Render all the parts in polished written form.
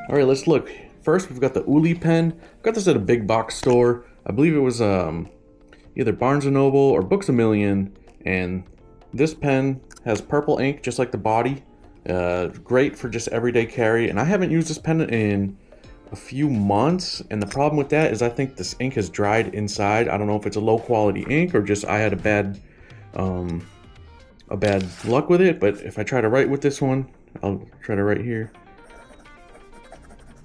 All right, let's look. First, we've got the Ooly pen. Got this at a big box store. I believe it was either Barnes & Noble or Books A Million. And this pen has purple ink, just like the body. Great for just everyday carry. And I haven't used this pen in a few months. And the problem with that is I think this ink has dried inside. I don't know if it's a low quality ink or just I had a bad luck with it. But if I try to write with this one, I'll try to write here.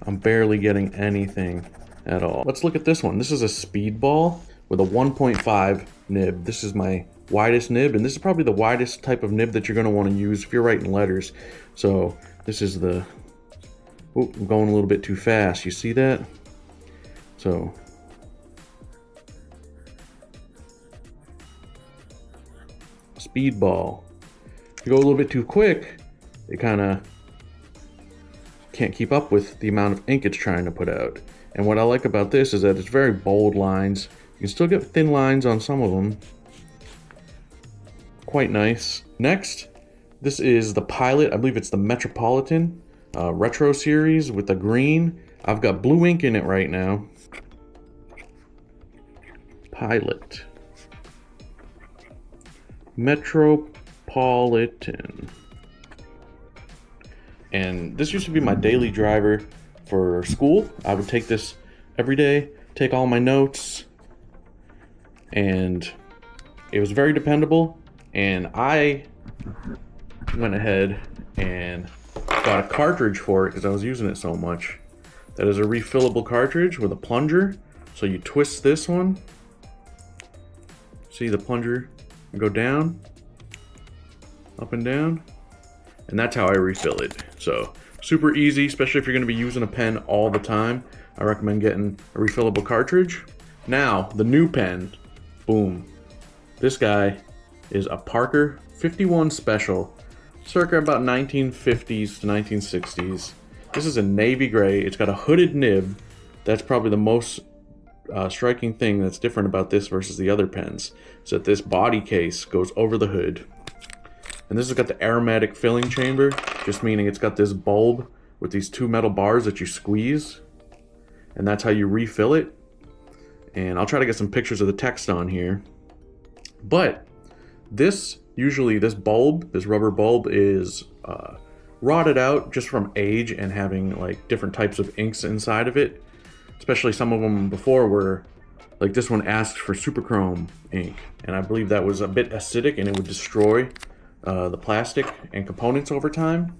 I'm barely getting anything at all. Let's look at this one. This is a Speedball with a 1.5 nib. This is my widest nib, and this is probably the widest type of nib that you're going to want to use if you're writing letters. So this is the... Oh, I'm going a little bit too fast. You see that? So... Speedball. If you go a little bit too quick, it kind of can't keep up with the amount of ink it's trying to put out. And what I like about this is that it's very bold lines. You can still get thin lines on some of them. Quite nice. Next, this is the Pilot. I believe it's the Metropolitan retro series with the green. I've got blue ink in it right now. Pilot. Metropolitan. And this used to be my daily driver for school. I would take this every day, take all my notes, and it was very dependable. And I went ahead and got a cartridge for it because I was using it so much. That is a refillable cartridge with a plunger. So you twist this one. See the plunger go down, up and down. And that's how I refill it. So super easy, especially if you're going to be using a pen all the time. I recommend getting a refillable cartridge. Now, the new pen, boom. This guy is a Parker 51 Special, circa about 1950s to 1960s. This is a navy gray. It's got a hooded nib. That's probably the most striking thing that's different about this versus the other pens. Is that this body case goes over the hood. And this has got the aromatic filling chamber, just meaning it's got this bulb with these two metal bars that you squeeze. And that's how you refill it. And I'll try to get some pictures of the text on here. But this, usually this bulb, this rubber bulb is rotted out just from age and having like different types of inks inside of it. Especially some of them before were, like this one asked for superchrome ink. And I believe that was a bit acidic and it would destroy the plastic and components over time.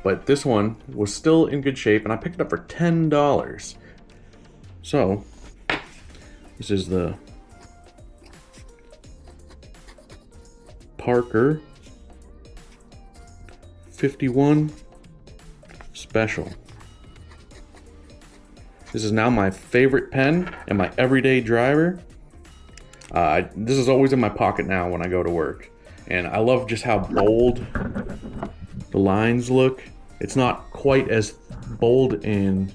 But this one was still in good shape and I picked it up for $10. So this is the Parker 51 Special. This is now my favorite pen and my everyday driver. This is always in my pocket now when I go to work. And I love just how bold the lines look. It's not quite as bold and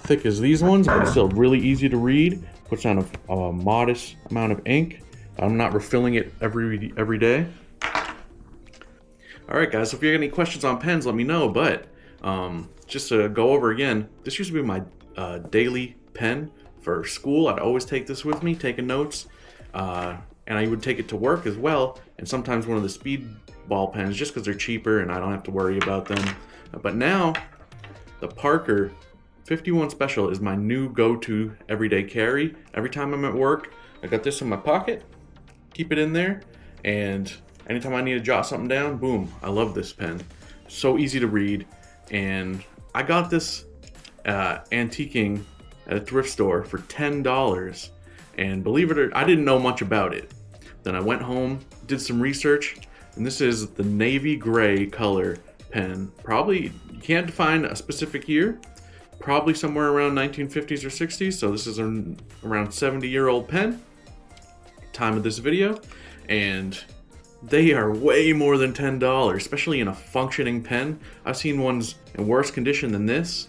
thick as these ones, but it's still really easy to read. Puts on a modest amount of ink. I'm not refilling it every day. All right, guys, so if you have any questions on pens, let me know. But just to go over again, this used to be my daily pen for school. I'd always take this with me, taking notes. And I would take it to work as well, and sometimes one of the Speedball pens, just because they're cheaper and I don't have to worry about them. But now, the Parker 51 Special is my new go-to everyday carry. Every time I'm at work, I got this in my pocket, keep it in there, and anytime I need to jot something down, boom, I love this pen. So easy to read, and I got this antiquing at a thrift store for $10. And believe it or not, I didn't know much about it. Then I went home, did some research, and this is the navy gray color pen. Probably, you can't find a specific year, probably somewhere around 1950s or 60s. So this is around 70-year-old pen, time of this video. And they are way more than $10, especially in a functioning pen. I've seen ones in worse condition than this,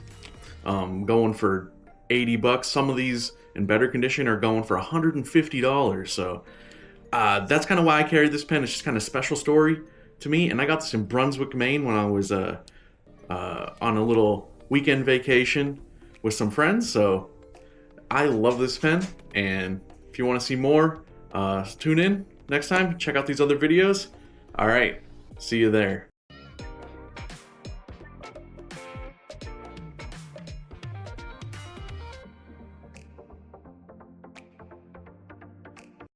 going for $80. Some of these in better condition are going for $150. So that's kind of why I carry this pen. It's just kind of a special story to me. And I got this in Brunswick, Maine when I was on a little weekend vacation with some friends. So I love this pen, and if you want to see more, tune in next time. Check out these other videos. All right, see you there.